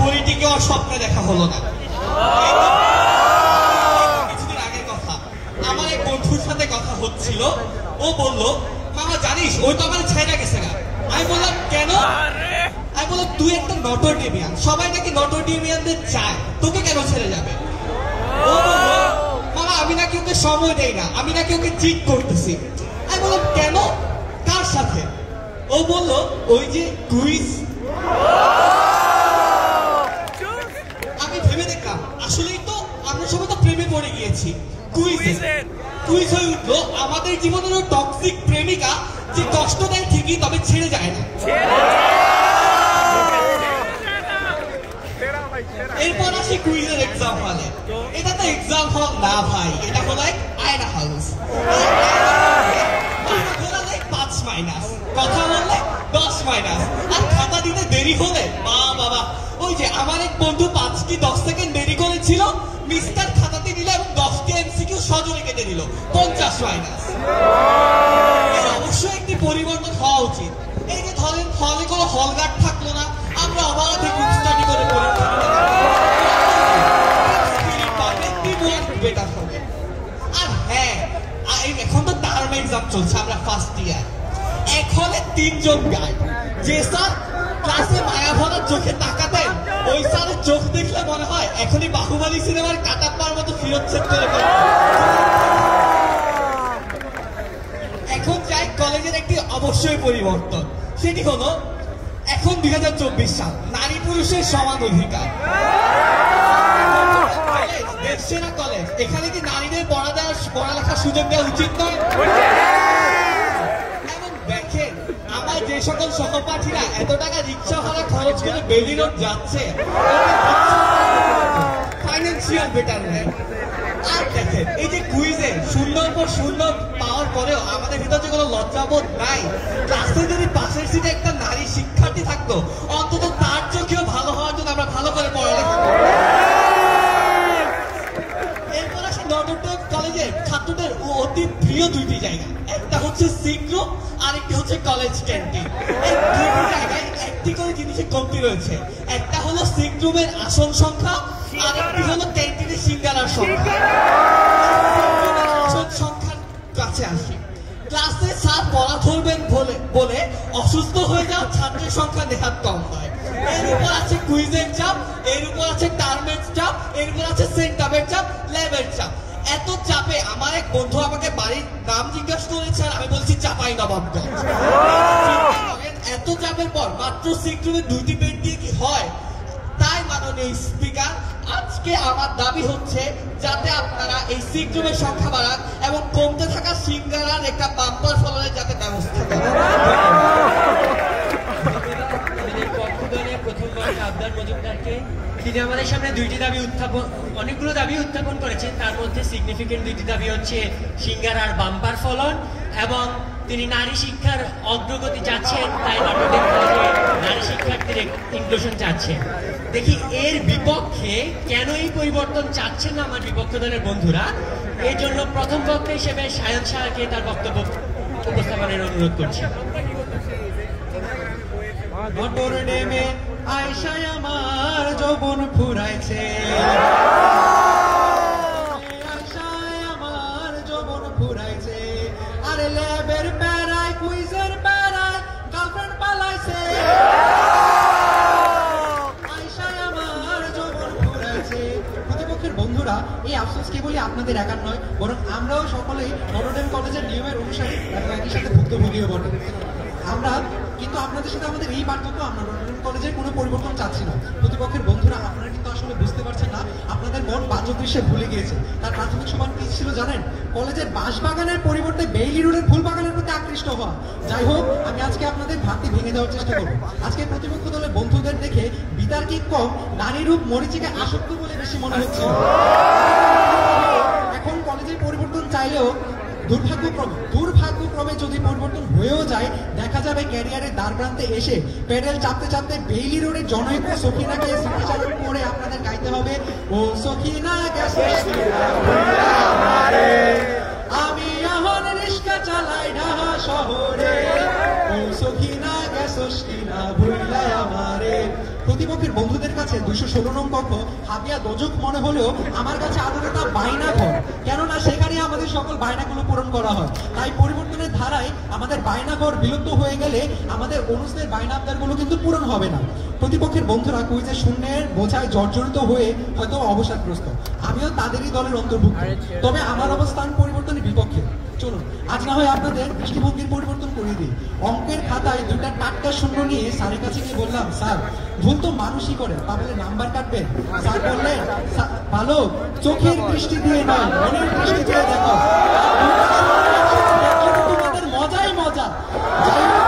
পরিটিকে ওর স্বপ্নে দেখা হলো না। কিছুদিন আগের কথা, আমার এক বন্ধুর সাথে কথা হচ্ছিল, ও বলল মামা জানিস ওই তো আমার ছেড়ে গেছে না। আমি বললাম কেন? আমি বললাম তুই একটা নটরডেমিয়ান, সবাই নাকি নটরডেমিয়ানদের চায়, তোকে কেন ছেড়ে যাবে? ও বলল মামা আমি নাকি ওকে সময় দেই না, আমি নাকি ওকে চিট করতেছি। আমি বললাম কেন, কার সাথে? ও বলল ওই যে কুইজ। আমি ভেবে দেখলাম আসলেই তো আমরা সবাই তো প্রেমে পড়ে গিয়েছি কুইজ হয়ে উঠলো আমাদের জীবনের টক্সিক প্রেমিকা যে কষ্ট দেয় ঠিকই, তবে ছেড়ে যায় না। এরপর আসি কুইজের এক্সাম হলে। এটা তো এক্সাম হল না ভাই, এটা হলো এক আয়না হাউস। মাইনাস কথা বললে 10 মাইনাস, আর খাতা দিতে দেরি হলে বাবা, ওই যে আমার এক বন্ধু 5 কি 10 সেকেন্ড দেরি করেছিল, মিস্টার খাতাতে দিল এবং 10টি এমসিকিউ সজোরে কেটে দিল, 50 মাইনাস। অবশ্যই একটি পরিবর্তন হওয়া উচিত। এই যে ধরেন হলে কোনো হলগার্ড থাকলো না, আমরা অবাধে গ্রুপ স্টাডি করে পরীক্ষা বেটার হবে। আর হ্যাঁ, এখন তো টার্ম এক্সাম চলছে, আমরা ফার্স্ট ইয়ার। এক হলে 3 জন গাইড, যে স্যার ক্লাসে মায়া ভরা চোখে তাকাতেন, ওই স্যারের চোখ দেখলে মনে হয় এখনই বাহুবলী সিনেমার কাটাপ্পার মতো ফিরত সেট করে। এখন চাই কলেজের একটি অবশ্যই পরিবর্তন, সেটি হলো এখন 2024 সাল, নারী পুরুষের সমান অধিকার। সেরা কলেজ, এখানে কি নারীদের পড়ালেখার সুযোগ দেওয়া উচিত নয়? দেখেন আমার যে সকল সহপাঠীরা এত টাকা রিক্সা ভাড়া খরচ করে বেলি রোড যাচ্ছে, ফাইন্যান্সিয়াল বেটারমেন্ট। আর দেখেন এই যে কুইজে শূন্যর পর শূন্য পাওয়ার পরেও আমাদের ভিতরে কোনো লজ্জাবোধ নাই। ক্লাসে যদি পাশের সিটে একটা নারী শিক্ষার্থী থাকতো, অন্তত তার চোখেও ভালো হওয়ার জন্য আমরা ভালো করে পড়ালেখা করব। এরপর আসি নটরডেম কলেজের ছাত্রদের অতি প্রিয় 2টি জায়গা, একটা হচ্ছে সিগ্রুপ, আরেকটি হচ্ছে কলেজ ক্যান্টিন। এই 2টি জায়গায় একটি করে জিনিসের কমতি রয়েছে, একটা হলো সিগ্রুমের আসন সংখ্যা, আরেকটি হলো ক্যান্টিনের সিঙ্গারার সংখ্যা। আসন সংখ্যার কাছে আসি, ক্লাসে স্যার পড়া ধরবেন বলে অসুস্থ হয়ে যাওয়া ছাত্রের সংখ্যা নেহাত কম হয়। এর উপর আছে কুইজের চাপ, এর উপর আছে টার্মের চাপ, এর উপর আছে সেন্টামের চাপ, ল্যাবের চাপ। এত চাপে আমার এক বন্ধু আমাকে বাড়ির নাম জিজ্ঞাসা করেছে, আর আমি বলছি চাঁপাইনবাবগঞ্জ। এত চাপের পর মাত্র সিগ্রুমে 2টি বেড দিয়ে কি হয়? তাই মাননীয় স্পিকার, আজকে আমার দাবি হচ্ছে যাতে আপনারা এই সিগ্রুমের সংখ্যা বাড়ান এবং কমতে থাকা সিঙ্গারার একটা বাম্পার ফলনের যাতে ব্যবস্থা করেন। তিনি আমাদের সামনে অনেকগুলো দাবি উত্থাপন করেছেন, তার মধ্যে সিগনিফিকেন্ট 2টি দাবি হচ্ছে সিঙ্গারার বাম্পার ফলন এবং তিনি নারী শিক্ষার অগ্রগতি চাচ্ছেন, তাই নটরডেম কলেজে নারী শিক্ষার্থীর ইনক্লুশন চাচ্ছেন। দেখি এর বিপক্ষে কেন এই পরিবর্তন চাচ্ছেন না আমার বিপক্ষ দলের বন্ধুরা। এই জন্য প্রথম বক্তা হিসেবে সায়ন শাহকে তার বক্তব্য উপস্থাপনের অনুরোধ করছি। নটরডেমে আয়শায় আমার যৌবন ফুরাইছে, আয়শায় আমার যৌবন ফুরাইছে, আর ল্যাবের প্যারায় কুইজের প্যারায় গার্লফ্রেন্ড পালাইছে। আয়শায় আমার যৌবন ফুরাইছে। প্রতিপক্ষের বন্ধুরা, এই আফসোস কেবলই আপনাদের একার নয়, বরং আমরাও সকলেই নটরডেম কলেজের নিয়মের অনুসারী এবং একই সাথে ভুক্তভোগীও বটে। আমরা কিন্তু আপনাদের সাথে আমাদের এই পার্থক্য, আমরা নটরডেম কলেজের কোনো পরিবর্তন চাচ্ছি না। প্রতিপক্ষের বন্ধুরা, আপনারা কিন্তু আসলে বুঝতে পারছেন না, আপনাদের মন বাহ্য দৃশ্যে ভুলে গিয়েছে। তার প্রাথমিক সমান কি ছিল জানেন? কলেজের বাঁশবাগানের পরিবর্তে বেইলি রোডের ফুল বাগানের প্রতি আকৃষ্ট হওয়া। যাই হোক, আমি আজকে আপনাদের ভ্রান্তি ভেঙে দেওয়ার চেষ্টা করবো। আজকে প্রতিপক্ষ দলের বন্ধুদের দেখে বিতার্কিক কম নারী রূপ মরিচিকায় আসক্ত বলে বেশি মনে হচ্ছিল। এখন কলেজের পরিবর্তন চাইলেও দুর্ভাগ্যক্রমে যদি পরিবর্তন হয়েও যায়, দেখা যাবে ক্যারিয়ারের দ্বার প্রান্তে এসে পেডেল চাপতে চাপতে বেইলি রোডের জনৈক সখিনাকে স্মৃতিচারণ করে আপনাদের গাইতে হবে, ও সখিনা গেছে আমি এখন রিস্কা চালাই ঢাকা শহরে, ও সখিনা গেছস কিনা ভুইলা আমারে। প্রতিপক্ষ প্রতিপক্ষের বন্ধুদের কাছে 216 নং কক্ষ হাবিয়া দোজক মনে হলেও আমার কাছে আদতে তা বায়না ঘর, কেননা সেখানে আমাদের সকল বায়নাগুলো পূরণ করা হয়। তাই পরিবর্তনের ধারায় আমাদের বায়না ঘর বিলুপ্ত হয়ে গেলে আমাদের অনুষ্ঠের বায়না আবদারগুলো কিন্তু পূরণ হবে না। প্রতিপক্ষের বন্ধুরা কুইজে শূন্যের বোঝায় জর্জরিত হয়ে হয়তো অবসাদগ্রস্ত, আমিও তাদেরই দলের অন্তর্ভুক্ত, তবে আমার অবস্থান পরিবর্তনের বিপক্ষে। চলুন আজ না হয় আপনাদের দৃষ্টিভঙ্গির পরিবর্তন করে দিই। অঙ্কের খাতায় 2টা টাটকা শূন্য নিয়ে স্যারের কাছে গিয়ে বললাম, স্যার ভুল তো মানুষই করে, তা বলে নাম্বার কাটবে? স্যার বললেন, ভালো চোখের দৃষ্টি দিয়ে নয় মনের দৃষ্টি দিয়ে দেখো, তোমাদের মজাই মজা। যাই হোক,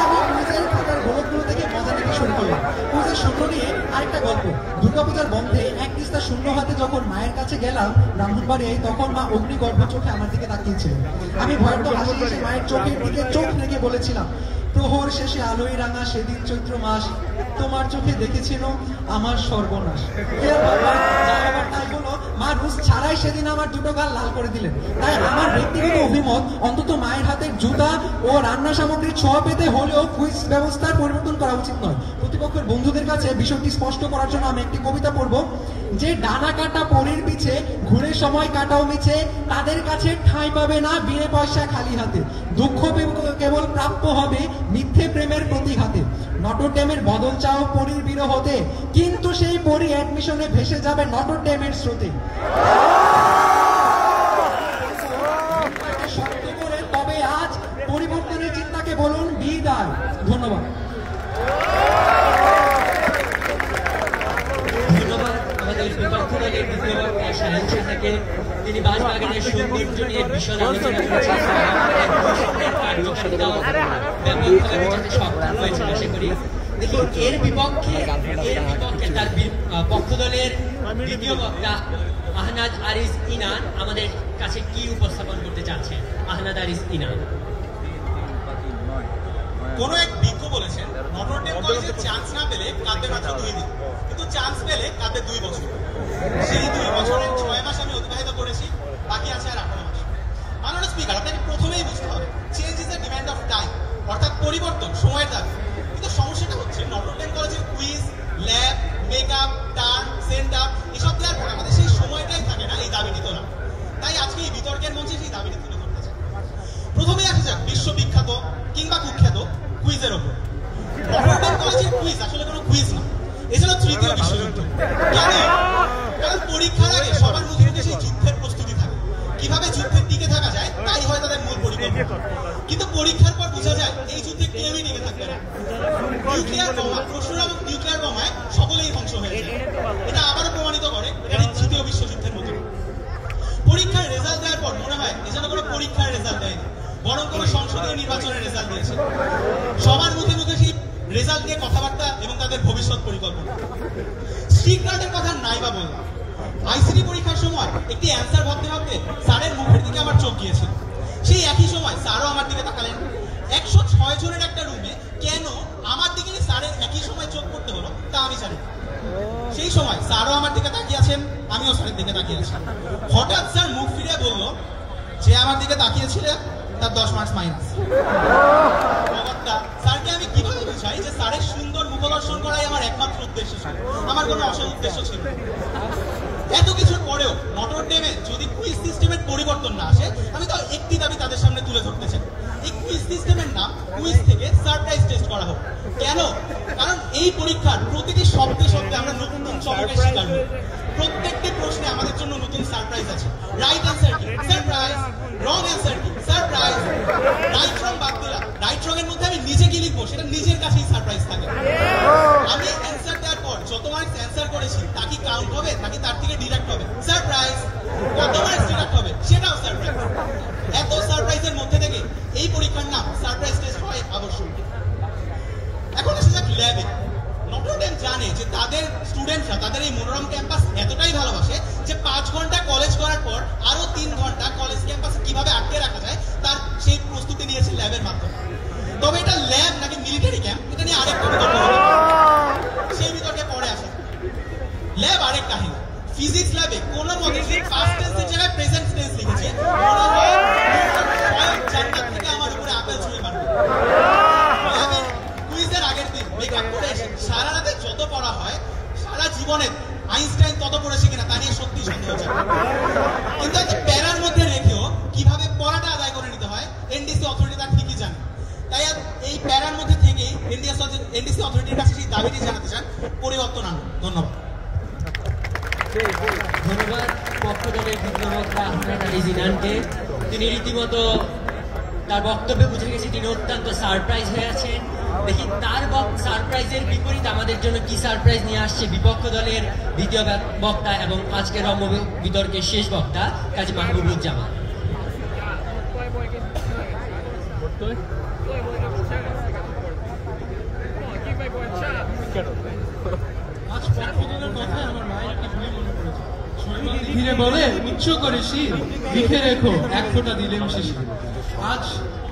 আমি কুইজের খাতার গোলকগুলো থেকে মজা নিতে শুরু করলাম। কুইজের শূন্য নিয়ে আরেকটা গল্প। দুর্গাপূজার বন্ধে এক তিস্তা শূন্য হাতে যখন মায়ের কাছে গেলাম ব্রাহ্মণবাড়িয়ায়, তখন মা অগ্নিগর্ভ চোখে আমার দিকে তাকিয়েছিলেন। আমি ভয়ার্থ হাসি হেসে মায়ের চোখের দিকে চোখ রেখে বলেছিলাম, প্রহর শেষে আলোয় রাঙা সেদিন চৈত্র মাস, তোমার চোখে দেখেছিল আমার সর্বনাশ। তাই হলো, মা রুশ ছাড়াই সেদিন আমার 2টো গাল লাল করে দিলেন। তাই আমার ব্যক্তিগত অভিমত, অন্তত মায়ের হাতের জুতা ও রান্না সামগ্রীর ছোঁয়া পেতে হলেও কুইজ ব্যবস্থার পরিবর্তন করা উচিত নয়। প্রতিপক্ষের বন্ধুদের কাছে বিষয়টি স্পষ্ট করার জন্য আমি একটি কবিতা পড়ব। যে ডানা কাটা পরীর পিছে ঘুরে সময় কাটাও মিছে, তাদের কাছে ঠাঁই পাবে না বিনে পয়সা খালি হাতে, দুঃখ কেবল প্রাপ্য হবে মিথ্যে প্রেমের প্রতিঘাতে। নটর ডেমের বদল চাও পরীর বিরহতে, কিন্তু সেই পরী অ্যাডমিশনে ভেসে যাবে নটর ডেমের স্রোতে। শক্ত করে তবে আজ পরিবর্তনের চিন্তাকে বলুন বিদায়। ধন্যবাদ। আমাদের বিপক্ষ দলের দ্বিতীয় বক্তা শাহিন শাহকে। তিনি বাঁশবাগানের সৌন্দর্য নিয়ে বিশদ আলোচনা করেছেন, কার্যকারিতাও ব্যাপকভাবে বোঝাতে সক্ষম হয়েছেন আশা করি। দেখি এর বিপক্ষে তার পক্ষ দলের দ্বিতীয় বক্তা আহনাদ আরিস ইনান আমাদের কাছে কি উপস্থাপন করতে চাচ্ছেন। আহনাদ আরিস ইনান। কোন এক বিজ্ঞ বলেছেন, নটর ডেম কলেজে চান্স না পেলে কাঁদবে মাত্র 2 দিন, কিন্তু চান্স পেলে কাঁদবে 2 বছর। সেই 2 বছরের 6 মাস আমি অতিবাহিত করেছি, বাকি আছে আর 18 মাস। মাননীয় স্পিকার, আপনাকে প্রথমেই বুঝতে হবে change is the demand of time, অর্থাৎ পরিবর্তন সময়ের দাবি। কিন্তু সমস্যাটা হচ্ছে নটর ডেম কলেজের quiz, lab, makeup, turn, Saint up এসব দেওয়ার পর আমাদের সেই সময়টাই থাকে না এই দাবিটি তোলা। তাই আজকে এই বিতর্কের মঞ্চে সেই দাবিটি তুলে ধরতে চাই। প্রথমেই আসা যাক বিশ্ববিখ্যাত কিংবা কুখ্যাত কুইজের ওপর। নটর ডেম কলেজের কুইজ আসলে কোনো কুইজ না, এছাড়া তৃতীয় বিশ্বযুদ্ধ। কেন? কারণ পরীক্ষার আগে সবার মুখে মুখে সেই যুদ্ধের প্রস্তুতি থাকে, কিভাবে যুদ্ধের টিকে থাকা যায় তাই হয় তাদের মূল পরিকল্পনা। কিন্তু পরীক্ষার পর বোঝা যায় এই যুদ্ধে কেউই টিকে থাকবে না। নিউক্লিয়ার বোমা, প্রশ্ন এবং নিউক্লিয়ার বোমায় সকলেই ধ্বংস হয়ে যায়। এটা আবারও প্রমাণিত করে এটা তৃতীয় বিশ্বযুদ্ধের মতো। পরীক্ষার রেজাল্ট দেওয়ার পর মনে হয় এ যেন কোনো পরীক্ষার রেজাল্ট দেয়নি, বরং কোনো সংসদীয় নির্বাচনের রেজাল্ট দিয়েছে। সবার মুখে মুখে সেই রেজাল্ট নিয়ে কথাবার্তা এবং তাদের ভবিষ্যৎ পরিকল্পনা। স্ট্রিক্টদের কথা নাই বা বললাম, আইসিটি পরীক্ষার সময় একটি অ্যান্সার ভাবতে ভাবতে স্যারের মুখের দিকে আমার চোখ গিয়েছিল। সেই একই সময় স্যারও আমার দিকে তাকালেন। 106 জনের একটা রুমে কেন আমার দিকে স্যারের একই সময় চোখ পড়তে হলো তা আমি জানি। সেই সময় স্যারও আমার দিকে তাকিয়ে আছেন, আমিও স্যারের দিকে তাকিয়ে আছি। হঠাৎ স্যার মুখ ফিরে বলল, যে আমার দিকে তাকিয়েছিল তার 10 মার্কস মাইনাস। স্যারকে আমি কিভাবে বুঝাই যে স্যারের সুন্দর মুখদর্শন করাই আমার একমাত্র উদ্দেশ্য ছিল, আমার কোনো অসৎ উদ্দেশ্য ছিল। এত কিছুর পরেও নটর ডেমে যদি কুইজ সিস্টেমের পরিবর্তন না আসে, আমি তো একটি দাবি তাদের সামনে তুলে ধরতে চাই। এই কুইজ সিস্টেমের নাম কুইজ থেকে সারপ্রাইজ টেস্ট করা হোক। কেন? কারণ এই পরীক্ষার প্রতিটি শব্দে শব্দে আমরা নতুন চমকের শিকার হই। প্রত্যেকটি প্রশ্নে আমাদের জন্য নতুন সারপ্রাইজ আছে। রাইট অ্যান্সার কি? সারপ্রাইজ। রং অ্যান্সার কি? সারপ্রাইজ। রাইট রং বাদ দিলাম, রাইট রং এর মধ্যে আমি নিজে কি লিখবো সেটা নিজের কাছেই সারপ্রাইজ থাকে। আমি অ্যান্সার দেওয়ার পর যত মার্কস অ্যান্সার করেছি তা কি কাউন্ট হবে নাকি তার থেকে ডিডাক্ট হবে? সারপ্রাইজ। কত মার্কস ডিডাক্ট হবে সেটাও সারপ্রাইজ। এত সারপ্রাইজের মধ্যে থেকে এই পরীক্ষার নাম সারপ্রাইজ টেস্ট হয় আবশ্যক। এখন এসে যাক ল্যাবে। নটর ডেম জানে যে তাদের স্টুডেন্টরা তাদের এই মনোরম ক্যাম্পাস এতটাই ভালোবাসে যে 5 ঘন্টা কলেজ করার পর আরো 3 ঘন্টা কলেজ ক্যাম্পাসে কিভাবে আটকে রাখা যায় তার সেই প্রস্তুতি নিয়েছে ল্যাবের মাধ্যমে। তবে এটা ল্যাব নাকি মিলিটারি ক্যাম্প এটা নিয়ে আরেকটা বিতর্ক হবে, সেই বিতর্কে পরে আসা। ল্যাব আরেক কাহিনী। ফিজিক্স ল্যাবে কোনো মতে পাস্ট টেন্সের জায়গায় প্রেজেন্ট টেন্স লিখেছে, মনে হয় স্বয়ং জান্নাত থেকে আমার উপরে আপেল ছুঁড়ে মারবে। ল্যাবে কুইজের আগের দিন মেকআপ করে এসে সারা রাতে যত পড়া জীবনে আইনস্টাইন তত পড়েছে কিনা তা নিয়ে সত্যি সন্দেহ হচ্ছে। কিন্তু একটা প্যারার মধ্যে রেখেও কিভাবে পড়াটা আদায় করে নিতে হয় এনডিসি অথরিটি তার ঠিকই জানে। তাই এই প্যারার মধ্যে থেকেই এনডিসি অথরিটির কাছে সেই দাবিটি জানাতে চান পরিবর্তন আনুন। ধন্যবাদ। ধন্যবাদ পক্ষ দলের বিদ্যবক্তা আহমেদ আলী জিনানকে। তিনি রীতিমতো তার বক্তব্যে বুঝে গেছি তিনি অত্যন্ত সারপ্রাইজ হয়ে আছেন। দেখি তার সারপ্রাইজের বিপরীত আমাদের জন্য কি সারপ্রাইজ নিয়ে আসছে বিপক্ষ দলের দ্বিতীয় বক্তা এবং আজকের রম্য বিতর্কের শেষ বক্তা কাজী মাহবুবুজ্জামান। আজ পক্ষদলের কথায় আমার মায়ের কি ভুলি মনে পড়েছে। ধীরে বলে উচ্চ করে শির লিখে রেখো এক ফোঁটা দিলেম শিশির। আজ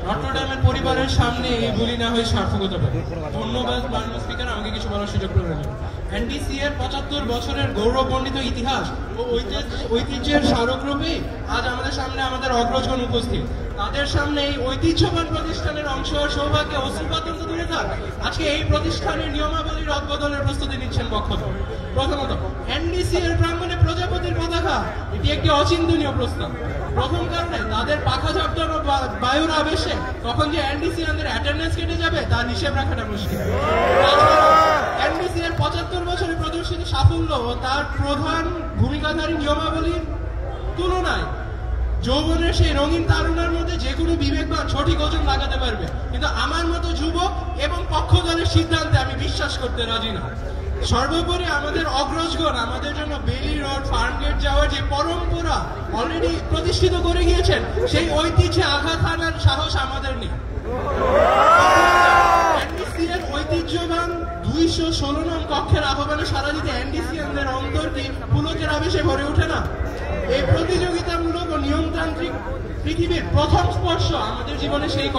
নটরডেমের পরিবারের সামনে এই বলি না হয়ে সার্থকতা পাবে। ধন্যবাদ মাননীয় স্পিকার, আমাকে কিছু বলার সুযোগ করে দেবেন। এনডিসি এর ৭৫ বছরের গৌরবমণ্ডিত ইতিহাস ও ঐতিহ্যের স্মারকরূপে আজ আমাদের সামনে আমাদের অগ্রজগণ উপস্থিত। তাদের সামনে এই ঐতিহ্যবান প্রতিষ্ঠানের অংশ হওয়ার সৌভাগ্যে অশ্রুপাতন্ত দূরে থাক। আজকে এই প্রতিষ্ঠানের নিয়মাবলীর রদবদলের প্রস্তুতি নিচ্ছেন পক্ষদল। প্রথমত, এনডিসি এর প্রাঙ্গণে প্রজাপতির পতাকা, এটি একটি অচিন্তনীয় প্রস্তাব। প্রথম কারণে তাদের পাখা ঝাপটানো বায়ুর আবেশে কখন যে এনডিসিয়ানদের অ্যাটেন্ডেন্স কেটে যাবে তার হিসেব রাখাটা মুশকিল। এনডিসি এর ৭৫ বছরে প্রদর্শিত সাফল্য ও তার প্রধান ভূমিকাধারী নিয়মাবলীর তুলনায় যৌবনের সেই রঙিন তারুণের মধ্যে যে কোনো বিবেকবান সঠিক ওজন লাগাতে পারবে, কিন্তু আমার মতো যুবক এবং পক্ষ দলের সিদ্ধান্তে আমি বিশ্বাস করতে রাজি না। সর্বোপরি আমাদের অগ্রজগণ আমাদের জন্য বেলি রোড ফার্মগেট যাওয়ার যে পরম্পরা অলরেডি প্রতিষ্ঠিত করে গিয়েছেন, সেই ঐতিহ্যে আঘাত হানার সাহস আমাদের নেই। এনডিসি এর ঐতিহ্যবান ২১৬ নং কক্ষের আহ্বানে সারা দিতে এনডিসিয়ানদের অন্তর কি পুলকের আবেশে ভরে ওঠে না? এই প্রতিযোগিতামূলক ও নিয়মতান্ত্রিক পৃথিবীর প্রথম স্পর্শ আমাদের জীবনে সেই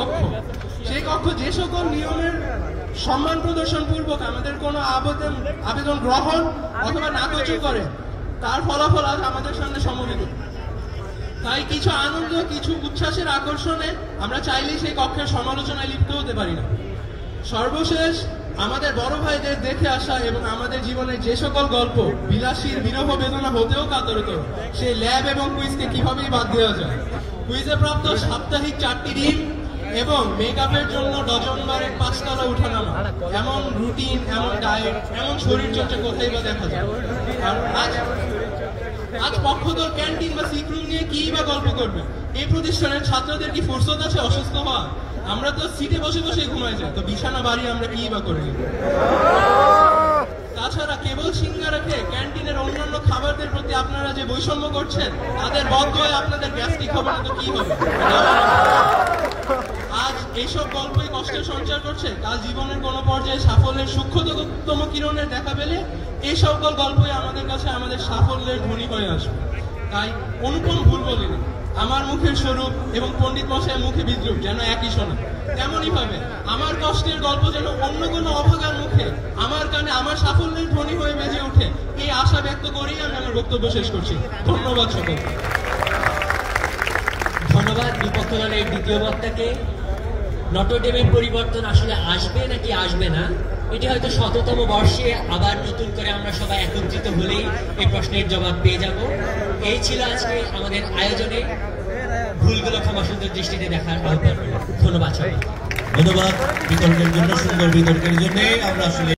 কক্ষ যে সকল নিয়মের সম্মান প্রদর্শন পূর্বক আমাদের কোনো আবেদন গ্রহণ অথবা নাকচ করে, তার ফলাফল আজ আমাদের সামনে সমবেত। তাই কিছু আনন্দ, কিছু উচ্ছ্বাসের আকর্ষণে আমরা চাইলেই সেই কক্ষের সমালোচনায় লিপ্ত হতে পারি না। সর্বশেষ আমাদের বড় ভাইদের দেখে আসা এবং আমাদের জীবনের যে সকল গল্প বিলাসীর বিরহ বেদনা হতেও কাতরত, সেই ল্যাব এবং কুইজকে কিভাবেই বাদ দেওয়া যায়। কুইজে প্রাপ্ত সাপ্তাহিক 4টি ডিম এবং মেকআপের জন্য ডজনবারের 5 তলা উঠানামা, এমন রুটিন, এমন ডায়েট, এমন শরীরচর্চা কোথায় বা দেখা যায়। আর আজ পক্ষদল ক্যান্টিন বা সিক্রুম নিয়ে কি বা গল্প করবে? এই প্রতিষ্ঠানের ছাত্রদের কি ফুরসত আছে অসুস্থ হওয়া? আমরা তো সিটে বসে বসে ঘুমাই যাই, তো বিছানা বাড়ি আমরা কি বা করে নিব? তাছাড়া কেবল সিঙ্গারা খেয়ে ক্যান্টিনের অন্যান্য খাবারদের প্রতি আপনারা যে বৈষম্য করছেন, তাদের বদলে আপনাদের গ্যাস্ট্রিক হবে না তো কি হবে? আজ এইসব গল্পই কষ্টের সঞ্চার করছে, কাল জীবনের কোনো পর্যায়ে সাফল্যের সূক্ষ্মতম কিরণের দেখা পেলে এই সকল গল্পই আমাদের কাছে আমাদের সাফল্যের ধ্বনি হয়ে আসবে। তাই অনুপম ভুল বলিনি, আমার মুখের স্বরূপ এবং পণ্ডিত মশাইয়ের মুখে বিদ্রুপ যেন একই শোনা। তেমনই ভাবে আমার কষ্টের গল্প যেন অন্য কোনো অভাগার মুখে আমার কানে আমার সাফল্যের ধ্বনি হয়ে বেজে ওঠে, এই আশা ব্যক্ত করেই আমি আমার বক্তব্য শেষ করছি। ধন্যবাদ সকলকে। ধন্যবাদ বিপক্ষ দলের দ্বিতীয় বক্তাকে। নটরডেমের পরিবর্তন আসলে আসবে নাকি আসবে না, এটি হয়তো ১০০তম বর্ষে আবার নতুন করে আমরা সবাই একত্রিত হলেই এই প্রশ্নের জবাব পেয়ে যাব। এই ছিল আজকে আমাদের আয়োজনে। ভুলগুলো ক্ষমাসুন্দর দৃষ্টিতে দেখার আহ্বান। ধন্যবাদ সবাই। ধন্যবাদ বিতর্কের জন্য, সুন্দর বিতর্কের জন্য। আমরা আসলে